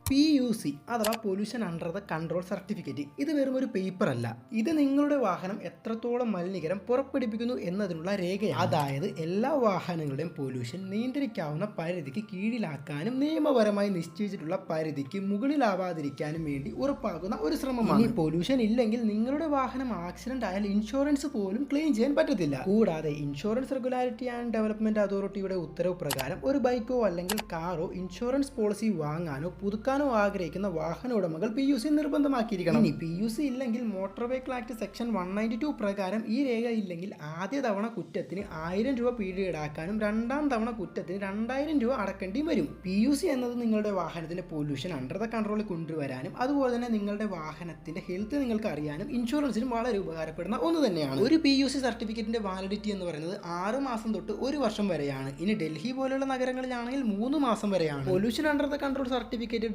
PUC അഥവാ pollution under the control certificate ഇത് വെറും ഒരു പേപ്പർ അല്ല. ഇത് നിങ്ങളുടെ വാഹനം എത്രത്തോളം മലിനീകരണം പുറപ്പെടുവിക്കുന്നു എന്നതിനുള്ള രേഖയാണ്. അതായത് എല്ലാ വാഹനങ്ങളുടെയും പൊല്യൂഷൻ നിയന്ത്രിക്കാവുന്ന പരിധിക്ക് കീഴിലാക്കാനും നിയമപരമായി നിശ്ചയിച്ചിട്ടുള്ള പരിധിക്ക് മുകളിലാവാതിരിക്കാനും വേണ്ടി ഉറപ്പാക്കുന്ന ഒരു ശ്രമമാണ്. ഈ പൊല്യൂഷൻ ഇല്ലെങ്കിൽ നിങ്ങളുടെ വാഹനം ആക്സിഡന്റ് ആയാൽ ഇൻഷുറൻസ് പോലും ക്ലെയിം ചെയ്യാൻ പറ്റത്തില്ല. കൂടാതെ ഇൻഷുറൻസ് റെഗുലാരിറ്റി ആൻഡ് ഡെവലപ്മെന്റ് അതോറിറ്റിയുടെ ഉത്തരവ് പ്രകാരം ഒരു ബൈക്കോ അല്ലെങ്കിൽ കാറോ ഇൻഷുറൻസ് പോളിസി വാങ്ങാനോ പുതുക്കാനോ ആഗ്രഹിക്കുന്ന വാഹന ഉടമകൾ PUC നിർബന്ധമാക്കിയിരിക്കണം. ഇനി PUC ഇല്ലെങ്കിൽ മോട്ടോർ വെഹിക്കിൾ ആക്ട് സെക്ഷൻ 192 പ്രകാരം ഈ രേഖ ഇല്ലെങ്കിൽ ആദ്യ തവണ കുറ്റത്തിന് 1000 രൂപ പിഴ ഈടാക്കാനും രണ്ടാം തവണ കുറ്റത്തിന് 2000 രൂപ അടക്കേണ്ടി വരും. PUC എന്നത് നിങ്ങളുടെ വാഹനത്തിന്റെ പൊല്യൂഷൻ അണ്ടർ ദ കൺട്രോളിൽ കൊണ്ടുവരാനും അതുപോലെ തന്നെ നിങ്ങളുടെ വാഹനത്തിന്റെ ഹെൽത്ത് നിങ്ങൾക്ക് അറിയാനും ഇൻഷുറൻസിനും വളരെ ഉപകാരപ്പെടുന്ന ഒന്ന് തന്നെയാണ്. ഒരു PUC സർട്ടിഫിക്കറ്റിന്റെ വാലിഡിറ്റി എന്ന് പറയുന്നത് 6 മാസം തൊട്ട് 1 വർഷം വരെയാണ്. ഇനി ഡൽഹി പോലെയുള്ള നഗരങ്ങളിലാണെങ്കിൽ 3 മാസം വരെയാണ്. Pollution under the control certificate